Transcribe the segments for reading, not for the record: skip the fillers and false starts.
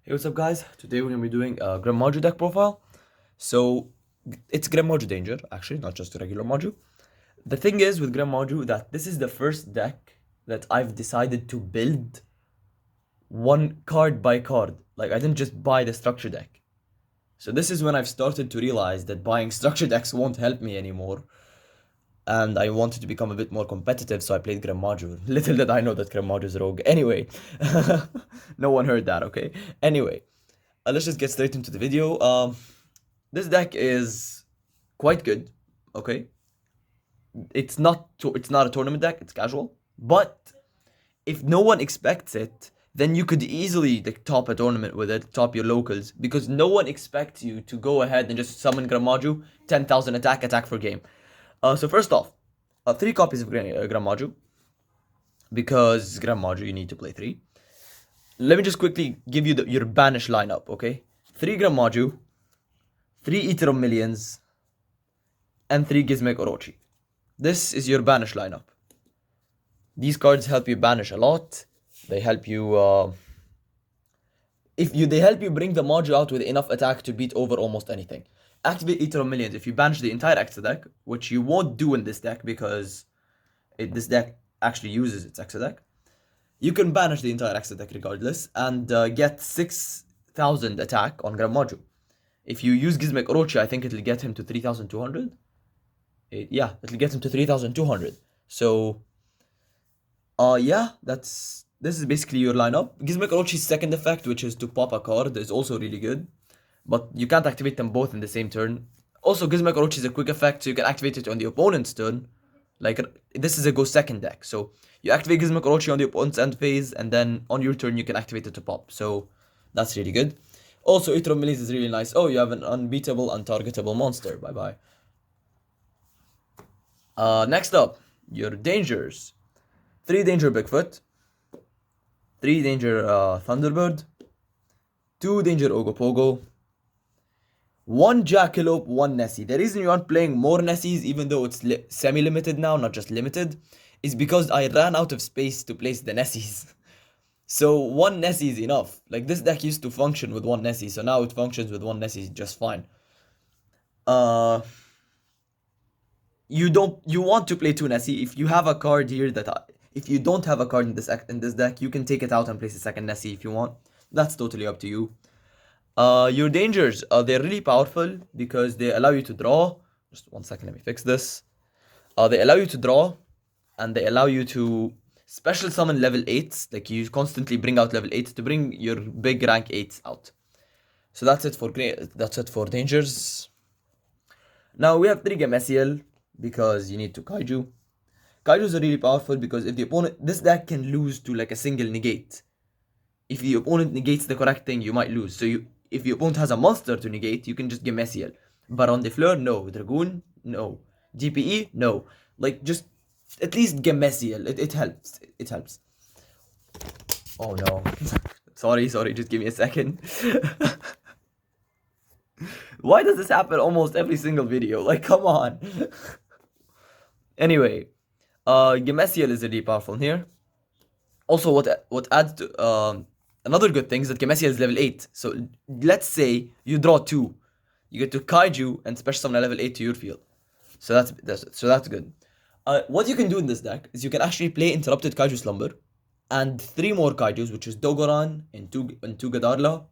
Hey, what's up, guys? Today we're gonna be doing a GREN Maju deck profile. So it's GREN Maju Danger, actually, not just a regular Maju. The thing is with GREN Maju that this is the first deck that I've decided to build one card by card. Like, I didn't just buy the structure deck. So this is when I've started to realize that buying structure decks won't help me anymore. And I wanted to become a bit more competitive, so I played GREN Maju. Little did I know that GREN Maju is rogue. Anyway, no one heard that, okay? Anyway, let's just get straight into the video. This deck is quite good, okay? It's not a tournament deck, it's casual. But if no one expects it, then you could easily like top a tournament with it, top your locals, because no one expects you to go ahead and just summon GREN Maju, 10,000 attack for game. So first off, 3 copies of GREN Maju, because GREN Maju you need to play 3. Let me just quickly give you your banish lineup, okay? 3 GREN Maju, 3 Eater of Millions, and 3 Gizmek Orochi. This is your banish lineup. These cards help you banish a lot. They help you, they help you bring the Maju out with enough attack to beat over almost anything. Activate Eater of Millions if you banish the entire extra deck, which you won't do in this deck because this deck actually uses its extra deck. You can banish the entire extra deck regardless and get 6,000 attack on GREN Maju. If you use Gizmek Orochi, I think it'll get him to 3,200. Yeah, it'll get him to 3,200. So, yeah, this is basically your lineup. Gizmek Orochi's second effect, which is to pop a card, is also really good. But you can't activate them both in the same turn. Also, Gizmek Orochi is a quick effect, so you can activate it on the opponent's turn. Like, this is a go second deck. So, you activate Gizmek Orochi on the opponent's end phase, and then on your turn, you can activate it to pop. So, that's really good. Also, Eater of Millions is really nice. Oh, you have an unbeatable, untargetable monster. Bye-bye. Next up, your dangers. 3 danger Bigfoot. 3 danger Thunderbird. 2 danger Ogopogo. 1 Jackalope, 1 Nessie. The reason you aren't playing more Nessies, even though it's semi-limited now, not just limited, is because I ran out of space to place the Nessies. So 1 Nessie is enough. Like, this deck used to function with 1 Nessie, so now it functions with 1 Nessie just fine. You want to play 2 Nessie. If you have a card here if you don't have a card in this deck, you can take it out and place a second Nessie if you want. That's totally up to you. Your dangers, they're really powerful because they allow you to draw. Just 1 second, let me fix this. They allow you to draw, and they allow you to special summon level 8s. Like, you constantly bring out level 8s to bring your big rank 8s out. So that's it for dangers. Now we have 3 Gameciel because you need to Kaiju. Kaijus are really powerful because if the opponent, this deck can lose to like a single negate. If the opponent negates the correct thing, you might lose. So if the opponent has a monster to negate, you can just Gameciel. But on the floor, no. Dragoon, no. GPE, no. Like, just at least Gameciel. It helps. It helps. Oh no. sorry, just give me a second. Why does this happen almost every single video? Like, come on. Anyway, Gameciel is really powerful here. Also, what adds to another good thing is that Gameciel is level 8. So let's say you draw 2, you get to Kaiju and special summon a level 8 to your field. So that's good. What you can do in this deck is you can actually play Interrupted Kaiju Slumber and 3 more Kaijus, which is Dogoran and 2 Gadarla.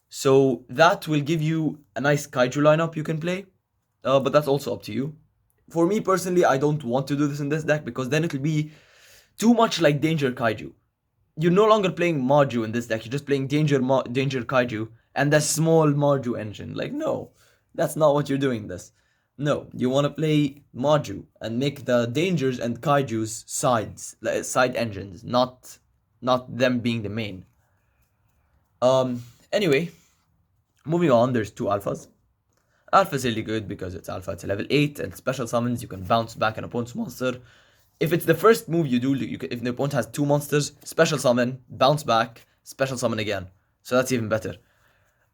So that will give you a nice Kaiju lineup you can play, but that's also up to you. For me personally, I don't want to do this in this deck because then it'll be too much like Danger Kaiju. You're no longer playing Maju in this deck, you're just playing Danger Kaiju and the small Maju engine. Like, no, that's not what you're doing this. No, you want to play Maju and make the Dangers and Kaijus side engines, not them being the main. Anyway, moving on, there's 2 alphas. Alpha is really good because it's alpha, it's a level 8, and special summons, you can bounce back an opponent's monster. If it's the first move you do, if the opponent has 2 monsters, special summon, bounce back, special summon again. So that's even better.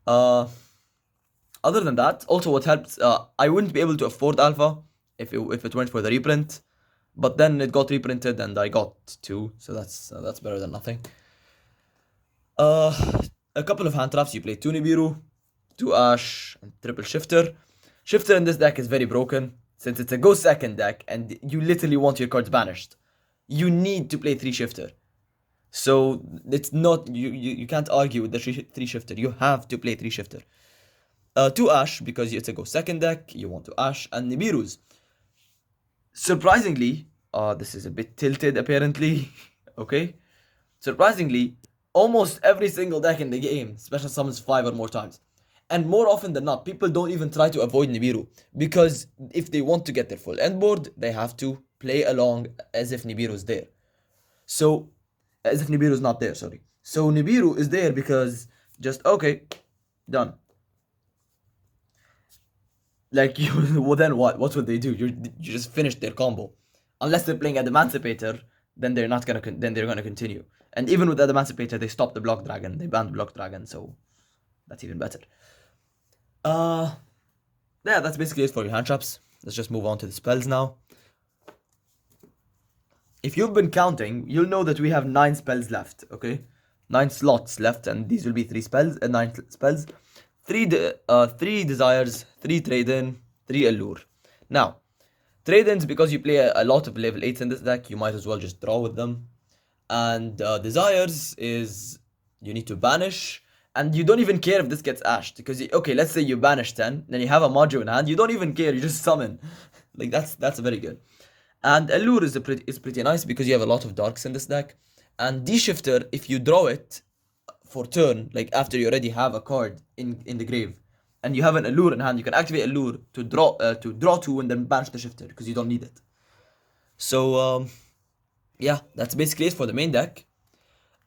Other than that, also what helps, I wouldn't be able to afford alpha if it went for the reprint. But then it got reprinted and I got 2, so that's better than nothing. a couple of hand traps. You play 2 Nibiru, 2 Ash, and triple Shifter. Shifter in this deck is very broken, since it's a go second deck, and you literally want your cards banished. You need to play 3 Shifter. So it's not, you can't argue with the 3 Shifter. You have to play 3 Shifter. 2 Ash, because it's a go second deck, you want to Ash, and Nibirus. Surprisingly, this is a bit tilted apparently, okay? Surprisingly, almost every single deck in the game special summons 5 or more times. And more often than not, people don't even try to avoid Nibiru, because if they want to get their full end board, they have to play along as if Nibiru is there. So, as if Nibiru is not there, sorry. So Nibiru is there because just, okay, done. Like, well then what? What would they do? You just finished their combo. Unless they're playing Emancipator, then they're not gonna, then they're gonna continue. And even with Emancipator, they stopped the Block Dragon. They banned Block Dragon, so that's even better. Yeah, that's basically it for your hand traps. Let's just move on to the spells now. If you've been counting, you'll know that we have 9 spells left, okay? 9 slots left, and these will be 3 spells, 9 spells. 3 desires, 3 trade-in, 3 allure. Now, trade-ins, because you play a lot of level 8s in this deck, you might as well just draw with them. And desires is you need to banish, and you don't even care if this gets ashed, because okay, let's say you banish 10, then you have a Maju in hand, you don't even care, you just summon. Like that's very good. And allure is pretty nice because you have a lot of darks in this deck. And D-Shifter, if you draw it for turn, like after you already have a card in the grave, and you have an allure in hand, you can activate allure to draw 2 and then banish the Shifter because you don't need it. So yeah, that's basically it for the main deck.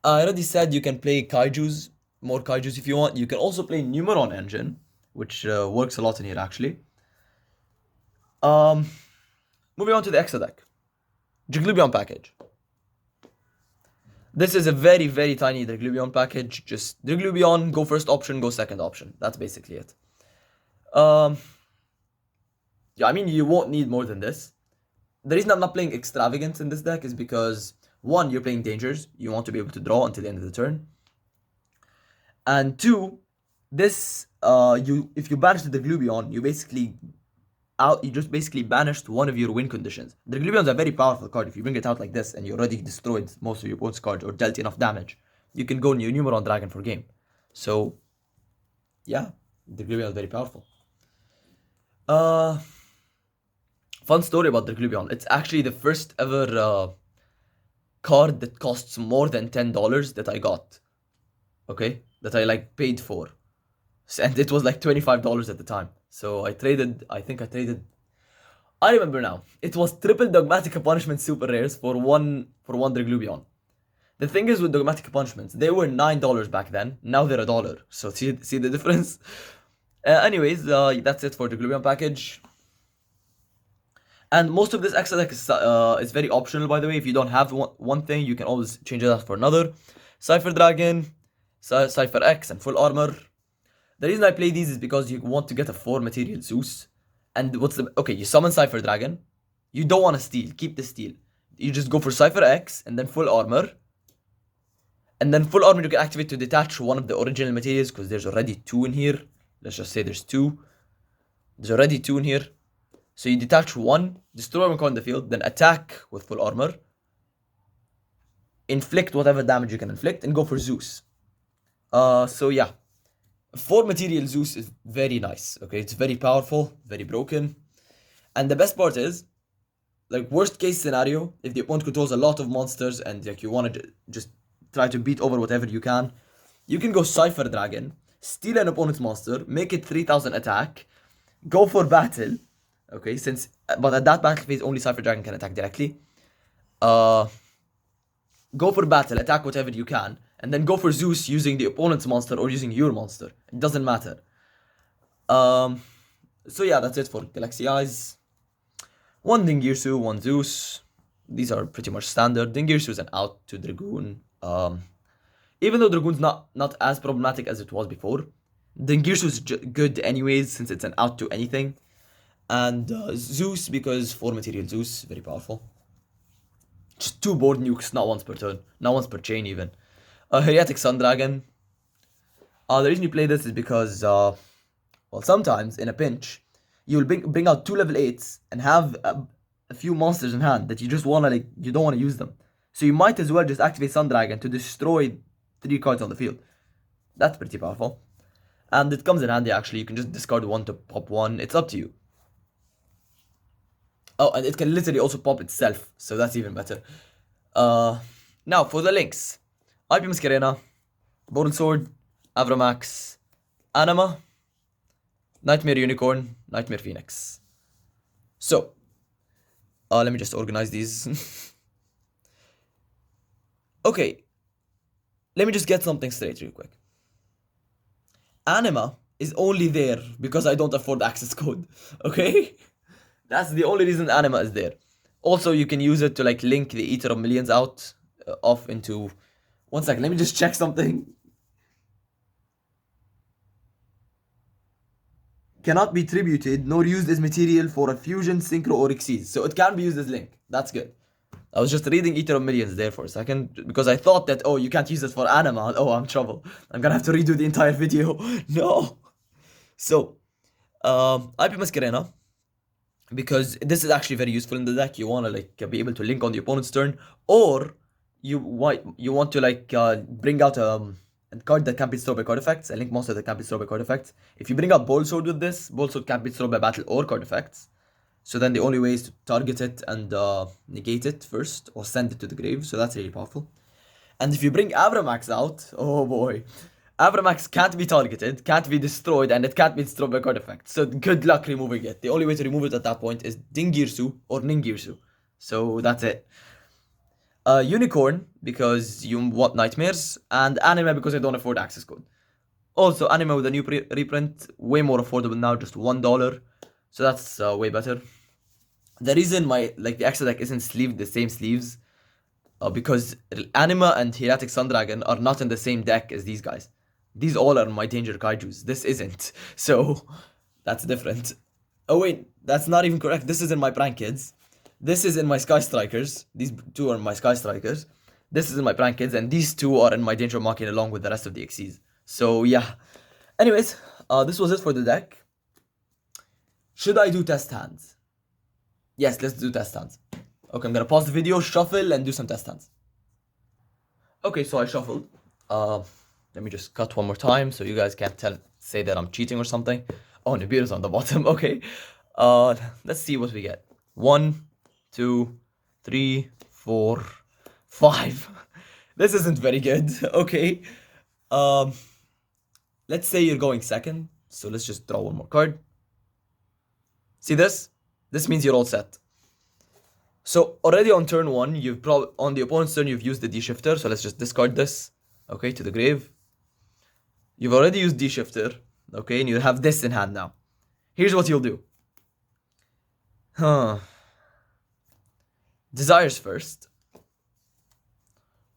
I already said you can play Kaijus, more Kaijus if you want. You can also play Numeron Engine, which works a lot in here actually. Moving on to the Exa deck. Juggling package. This is a very, very tiny Juggling package. Just Juggling, go first option, go second option. That's basically it. Yeah, I mean, you won't need more than this. The reason I'm not playing Extravagance in this deck is because, 1, you're playing Dangers. You want to be able to draw until the end of the turn. And 2, this, if you banish the Juggling, you just basically banished one of your win conditions. The Juggling is a very powerful card. If you bring it out like this and you already destroyed most of your opponent's cards or dealt enough damage, you can go new Numeron Dragon for game. So, yeah, the Juggling is very powerful. Fun story about the Juggling. It's actually the first ever card that costs more than $10 that I got. Okay? That I paid for. And it was like $25 at the time. So I remember now. It was triple Dogmatic Punishment super rares for one Juggling. The thing is with Dogmatic Punishments, they were $9 back then. Now they're $1. So see the difference? Anyways, that's it for the Juggling package. And most of this extra deck is very optional, by the way. If you don't have one thing, you can always change it out for another. Cypher Dragon, Cypher X, and Full Armor. The reason I play these is because you want to get a 4 material Zeus. And okay, you summon Cypher Dragon. You don't want to steal, keep the steal. You just go for Cypher X and then Full Armor. And then Full Armor you can activate to detach one of the original materials because there's already 2 in here. Let's just say there's 2. There's already 2 in here. So you detach 1, destroy one card in the field, then attack with Full Armor. Inflict whatever damage you can inflict and go for Zeus. So yeah. 4 material Zeus is very nice, okay? It's very powerful, very broken. And the best part is, worst case scenario, if the opponent controls a lot of monsters and you want to just try to beat over whatever you can go Cypher Dragon, steal an opponent's monster, make it 3000 attack, go for battle, okay? But at that battle phase, only Cypher Dragon can attack directly. Go for battle, attack whatever you can, and then go for Zeus using the opponent's monster or using your monster. It doesn't matter. So yeah, that's it for Galaxy Eyes. 1 Dingirsu, 1 Zeus. These are pretty much standard. Dingirsu is an out to Dragoon. Even though Dragoon's not as problematic as it was before, Dingirsu is good anyways since it's an out to anything. And Zeus, because 4 material Zeus, very powerful. Just 2 board nukes, not once per turn. Not once per chain even. Hieratic Sun Dragon. The reason you play this is because, well, sometimes in a pinch, you'll bring out 2 level 8s and have a few monsters in hand that you just wanna, like, you don't wanna use them. So you might as well just activate Sun Dragon to destroy 3 cards on the field. That's pretty powerful. And it comes in handy actually, you can just discard 1 to pop 1, it's up to you. Oh, and it can literally also pop itself, so that's even better. Now for the links. IP Masquerena, BROL Sword, Avramax, Anima, Nightmare Unicorn, Nightmare Phoenix. So, let me just organize these. Okay, let me just get something straight real quick. Anima is only there because I don't afford access code, okay? That's the only reason Anima is there. Also, you can use it to like link the Eater of Millions out off into... One second, let me just check something. Cannot be tributed nor used as material for a fusion, synchro, or exceed. So it can be used as link. That's good. I was just reading Eater of Millions there for a second because I thought that, oh, you can't use it for Anima. Oh, I'm in trouble. I'm gonna have to redo the entire video. No. So, IP Masquerena, because this is actually very useful in the deck. You wanna like be able to link on the opponent's turn, or you want to like bring out a card that can't be destroyed by card effects, a link monster that can't be destroyed by card effects. If you bring out BROL Sword with this, BROL Sword can't be destroyed by battle or card effects. So then the only way is to target it and negate it first, or send it to the grave. So that's really powerful. And if you bring Avramax out, oh boy. Avramax can't be targeted, can't be destroyed, and it can't be destroyed by card effects. So good luck removing it. The only way to remove it at that point is Dingirsu or Ningirsu. So that's it. Unicorn, because you want nightmares, and Anime because I don't afford access code. Also, Anime with a new reprint, way more affordable now, just $1. So that's way better. The reason the extra deck isn't sleeved the same sleeves, because Anima and Hieratic Sun Dragon are not in the same deck as these guys. These all are my Danger Kaijus. This isn't. So, that's different. Oh wait, that's not even correct. This is in my Prank Kids. This is in my Sky Strikers. These 2 are my Sky Strikers. This is in my Prank Kids, and these 2 are in my Danger Machine along with the rest of the Xyz. So, yeah. Anyways, this was it for the deck. Should I do test hands? Yes, let's do test hands. Okay, I'm gonna pause the video, shuffle, and do some test hands. Okay, so I shuffled. Let me just cut one more time so you guys can't say that I'm cheating or something. Oh, Nibiru's on the bottom. Okay. Let's see what we get. 1, 2, 3, 4, 5. This isn't very good. Okay. Let's say you're going second. So let's just draw one more card. See this? This means you're all set. So already on turn 1, on the opponent's turn, you've used the D-Shifter. So let's just discard this, okay, to the grave. You've already used D-Shifter, okay, and you have this in hand now. Here's what you'll do. Desires first.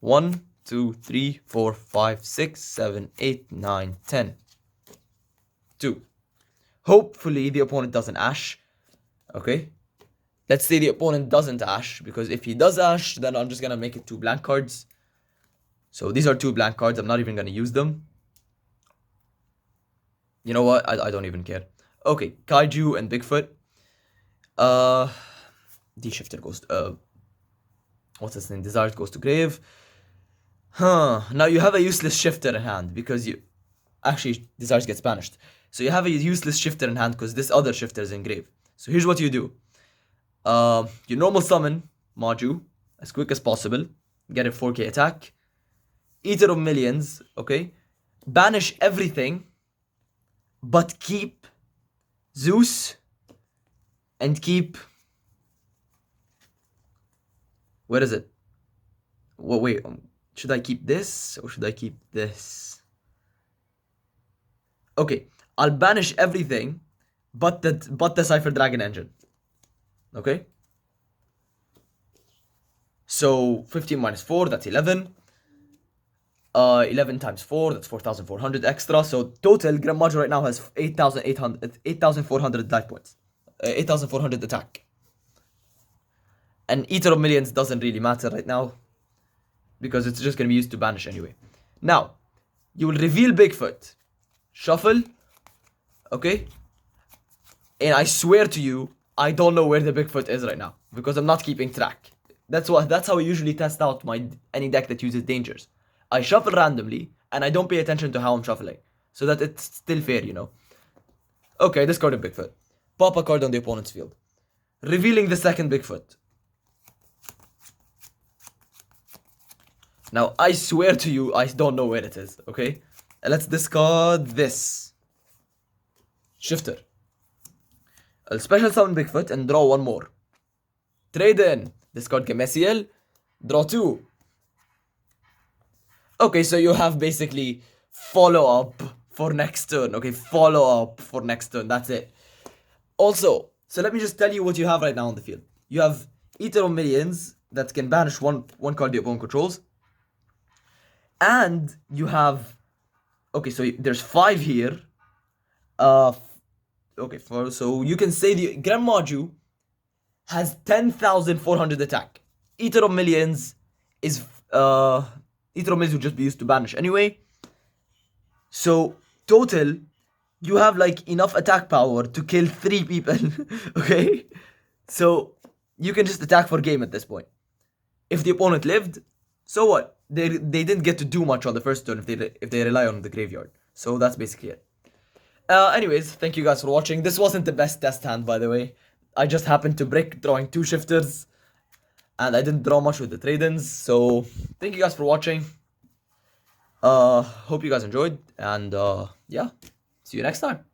1, 2, 3, 4, 5, 6, 7, 8, 9, 10. 2. Hopefully the opponent doesn't Ash, okay. Let's say the opponent doesn't Ash, because if he does Ash, then I'm just gonna make it 2 blank cards. So these are 2 blank cards, I'm not even gonna use them. You know what, I don't even care. Okay, Kaiju and Bigfoot. D-Shifter goes to, what's his name, Desires goes to grave. Now you have a useless Shifter in hand, because actually, Desires gets banished. So you have a useless Shifter in hand, because this other Shifter is in grave. So here's what you do. You normal summon Maju as quick as possible. Get a 4k attack. Eater of Millions, okay? Banish everything, but keep Zeus and keep... Where is it? Well, wait, should I keep this or should I keep this? Okay, I'll banish everything but the Cypher Dragon engine. Okay? So 15 minus 4, that's 11. 11 times 4, that's 4,400 extra. So total, GREN Maju right now has 8,400 life points. 8,400 attack. And Eater of Millions doesn't really matter right now, because it's just going to be used to banish anyway. Now, you will reveal Bigfoot. shuffle, okay? And I swear to you, I don't know where the Bigfoot is right now because I'm not keeping track. That's how I usually test out any deck that uses dangers. I shuffle randomly and I don't pay attention to how I'm shuffling, so that it's still fair, you know. Okay, discarding Bigfoot. Pop a card on the opponent's field, revealing the second Bigfoot. Now, I swear to you, I don't know where it is, okay? Let's discard this. Shifter. I'll special summon Bigfoot and draw one more. Trade in. Discard Gemesiel. Draw two. Okay, so you have basically follow up for next turn. Okay, follow up for next turn. That's it. Also, so let me just tell you what you have right now on the field. You have Eater of Millions that can banish one card the opponent controls. And you have... Okay, so there's 5 here. Okay, so you can say the GREN Maju has 10,400 attack. Eater of Millions is... Eater of Millions would just be used to banish anyway. So, total, you have like enough attack power to kill 3 people. Okay? So, you can just attack for game at this point. If the opponent lived, so what? They didn't get to do much on the first turn if they rely on the graveyard. So that's basically it. Anyways, thank you guys for watching. This wasn't the best test hand, by the way. I just happened to break drawing 2 shifters. And I didn't draw much with the trade-ins. So, thank you guys for watching. Hope you guys enjoyed. And yeah, see you next time.